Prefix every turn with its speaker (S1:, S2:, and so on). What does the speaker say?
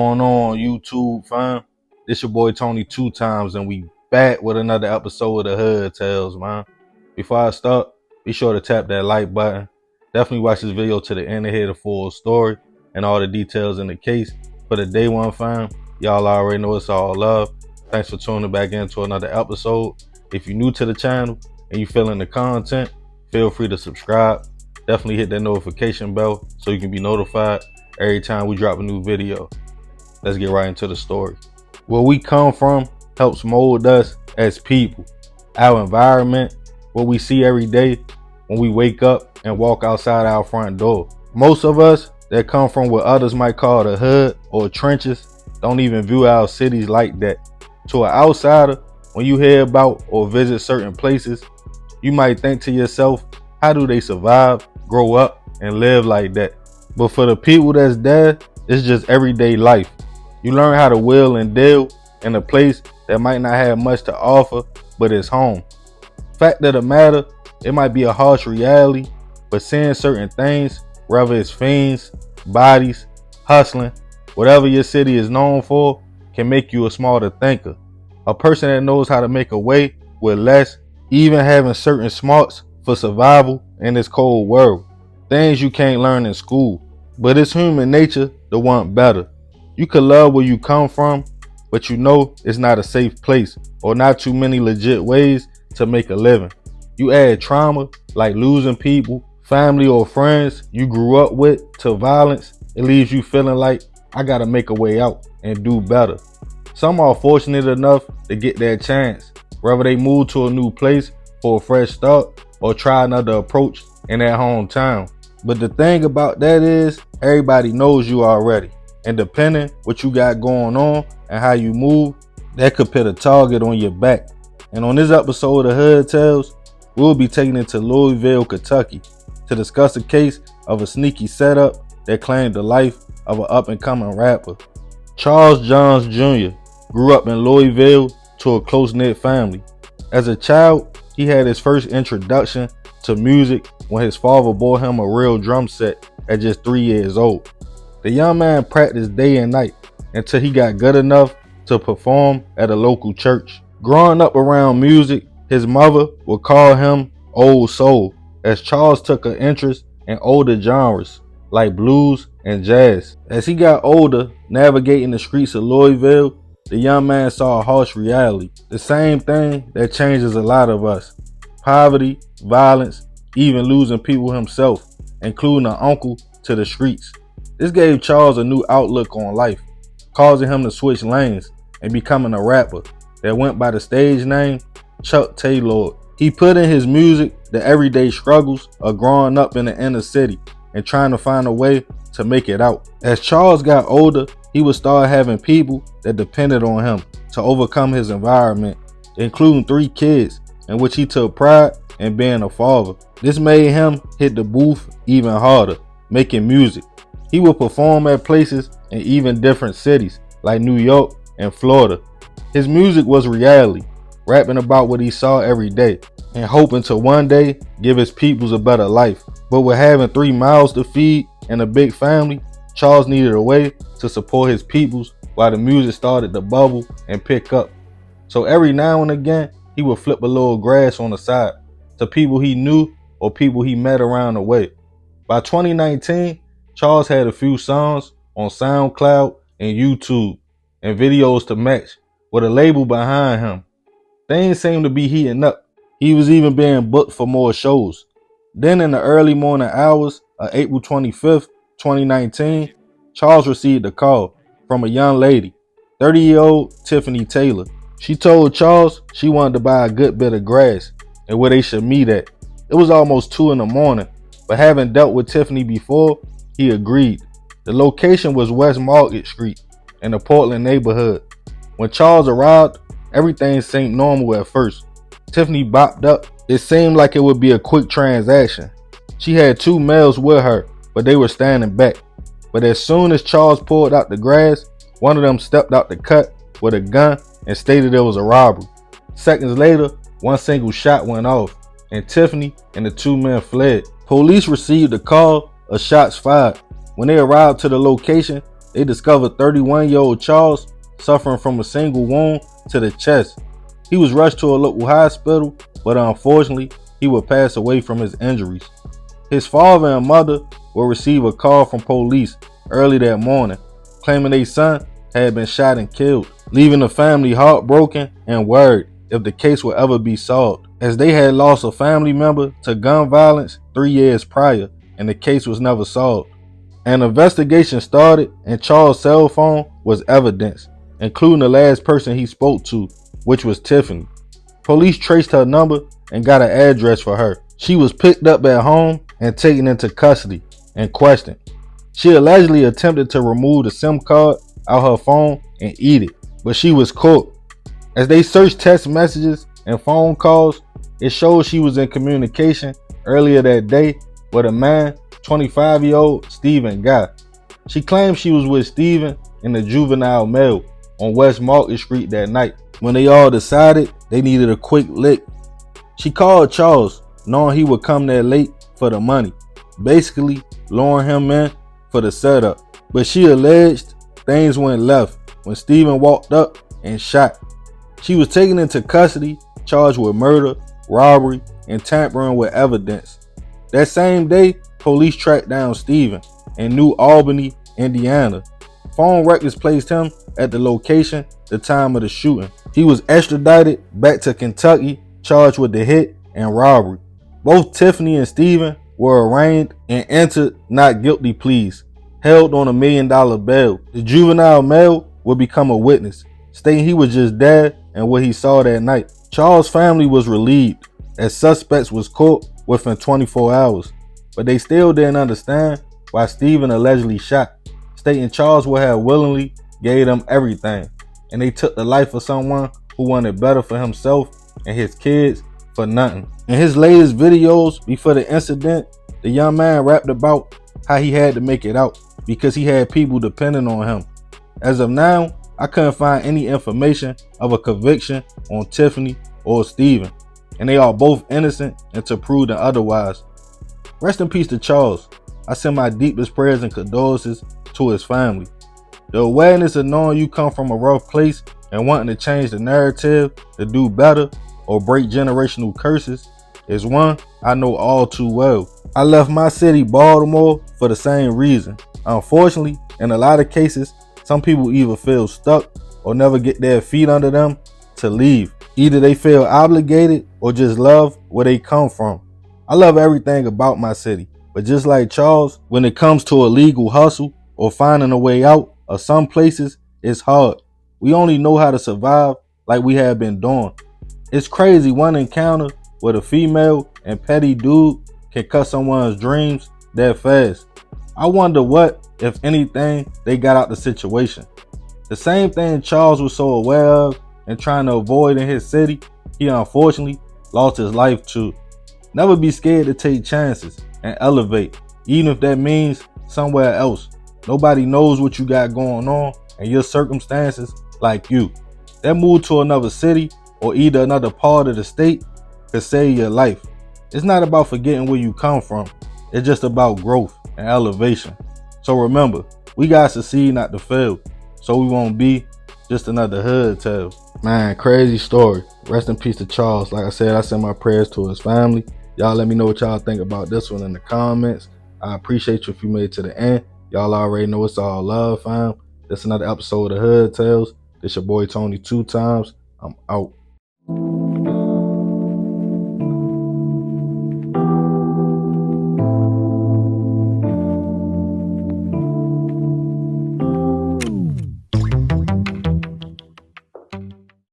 S1: going on YouTube, fam? This your boy Tony 2 times, and we back with another episode of the Hood Tales, man. Before I start, be sure to tap that like button. Definitely watch this video to the end to hear the full story and all the details in the case. For the day one, fam, y'all already know it's all love. Thanks for tuning back into another episode. If you're new to the channel and you feeling the content, feel free to subscribe. Definitely hit that notification bell so you can be notified every time we drop a new video. Let's get right into the story. Where we come from helps mold us as people. Our environment, what we see every day when we wake up and walk outside our front door. Most of us that come from what others might call the hood or trenches don't even view our cities like that. To an outsider, when you hear about or visit certain places, you might think to yourself, how do they survive, grow up, and live like that? But for the people that's there, it's just everyday life. You learn how to will and deal in a place that might not have much to offer, but it's home. Fact of the matter, it might be a harsh reality, but seeing certain things, whether it's fiends, bodies, hustling, whatever your city is known for, can make you a smarter thinker. A person that knows how to make a way with less, even having certain smarts for survival in this cold world. Things you can't learn in school, but it's human nature to want better. You could love where you come from, but you know it's not a safe place or not too many legit ways to make a living. You add trauma like losing people, family or friends you grew up with to violence, it leaves you feeling like I gotta make a way out and do better. Some are fortunate enough to get that chance, whether they move to a new place for a fresh start or try another approach in their hometown. But the thing about that is, everybody knows you already. And depending what you got going on and how you move, that could put a target on your back. And on this episode of Hood Tales, we'll be taking it to Louisville, Kentucky to discuss a case of a sneaky setup that claimed the life of an up-and-coming rapper. Charles Johns Jr. grew up in Louisville to a close-knit family. As a child, he had his first introduction to music when his father bought him a real drum set at just 3 years old. The young man practiced day and night until he got good enough to perform at a local church. Growing up around music, his mother would call him Old Soul, as Charles took an interest in older genres like blues and jazz. As he got older, navigating the streets of Louisville, the young man saw a harsh reality. The same thing that changes a lot of us. Poverty, violence, even losing people himself, including an uncle, to the streets. This gave Charles a new outlook on life, causing him to switch lanes and becoming a rapper that went by the stage name Chuck Taylor. He put in his music the everyday struggles of growing up in the inner city and trying to find a way to make it out. As Charles got older, he would start having people that depended on him to overcome his environment, including 3 kids, in which he took pride in being a father. This made him hit the booth even harder, making music. He would perform at places in even different cities like New York and Florida. His music was reality, rapping about what he saw every day and hoping to one day give his peoples a better life. But with having 3 mouths to feed and a big family, Charles needed a way to support his peoples while the music started to bubble and pick up. So every now and again, he would flip a little grass on the side to people he knew or people he met around the way. By 2019, Charles had a few songs on SoundCloud and YouTube and videos to match with a label behind him. Things seemed to be heating up. He was even being booked for more shows. Then in the early morning hours of April 25th, 2019, Charles received a call from a young lady, 30-year-old Tiffany Taylor. She told Charles she wanted to buy a good bit of grass and where they should meet at. It was almost 2 in the morning, but having dealt with Tiffany before, he agreed. The location was West Market Street in the Portland neighborhood. When Charles arrived, everything seemed normal at first. Tiffany bopped up. It seemed like it would be a quick transaction. She had 2 males with her, but they were standing back. But as soon as Charles pulled out the grass, one of them stepped out the cut with a gun and stated it was a robbery. Seconds later, one single shot went off, and Tiffany and the 2 men fled. Police received a call of shots fired. When they arrived to the location, they discovered 31-year-old Charles suffering from a single wound to the chest. He was rushed to a local hospital, but unfortunately, he would pass away from his injuries. His father and mother will receive a call from police early that morning, claiming their son had been shot and killed, leaving the family heartbroken and worried if the case would ever be solved, as they had lost a family member to gun violence 3 years prior, and the case was never solved. An investigation started, and Charles' cell phone was evidence, including the last person he spoke to, which was Tiffany. Police traced her number and got an address for her. She was picked up at home and taken into custody and questioned. She allegedly attempted to remove the SIM card out her phone and eat it, but she was caught. As they searched text messages and phone calls, it showed she was in communication earlier that day with a man, 25-year-old Stephen Guy. She claimed she was with Stephen in the juvenile mail on West Market Street that night. When they all decided they needed a quick lick, she called Charles, knowing he would come there late for the money, basically luring him in for the setup. But she alleged things went left when Stephen walked up and shot. She was taken into custody, charged with murder, robbery, and tampering with evidence. That same day, police tracked down Stephen in New Albany, Indiana. Phone records placed him at the location the time of the shooting. He was extradited back to Kentucky, charged with the hit and robbery. Both Tiffany and Stephen were arraigned and entered not guilty pleas, held on $1 million bail. The juvenile male would become a witness, stating he was just there and what he saw that night. Charles' family was relieved as suspects was caught within 24 hours, but they still didn't understand why Stephen allegedly shot, stating Charles would have willingly gave them everything, and they took the life of someone who wanted better for himself and his kids for nothing. In his latest videos before the incident, the young man rapped about how he had to make it out because he had people depending on him. As of now, I couldn't find any information of a conviction on Tiffany or Stephen, and they are both innocent until proven otherwise. Rest in peace to Charles. I send my deepest prayers and condolences to his family. The awareness of knowing you come from a rough place and wanting to change the narrative to do better or break generational curses is one I know all too well. I left my city, Baltimore, for the same reason. Unfortunately, in a lot of cases, some people either feel stuck or never get their feet under them to leave. Either they feel obligated or just love where they come from. I love everything about my city, but just like Charles, when it comes to a legal hustle or finding a way out of some places, it's hard. We only know how to survive like we have been doing. It's crazy one encounter with a female and petty dude can cut someone's dreams that fast. I wonder what, if anything, they got out the situation. The same thing Charles was so aware of and trying to avoid in his city, he unfortunately lost his life to. Never be scared to take chances and elevate, even if that means somewhere else. Nobody knows what you got going on and your circumstances like you. That move to another city or either another part of the state could save your life. It's not about forgetting where you come from. It's just about growth and elevation. So remember, we gotta succeed, not to fail, so we won't be just another hood tale. Man, crazy story. Rest in peace to Charles. Like I said, I send my prayers to his family. Y'all let me know what y'all think about this one in the comments. I appreciate you if you made it to the end. Y'all already know it's all love, fam. This another episode of Hood Tales. This your boy Tony 2 times. I'm out.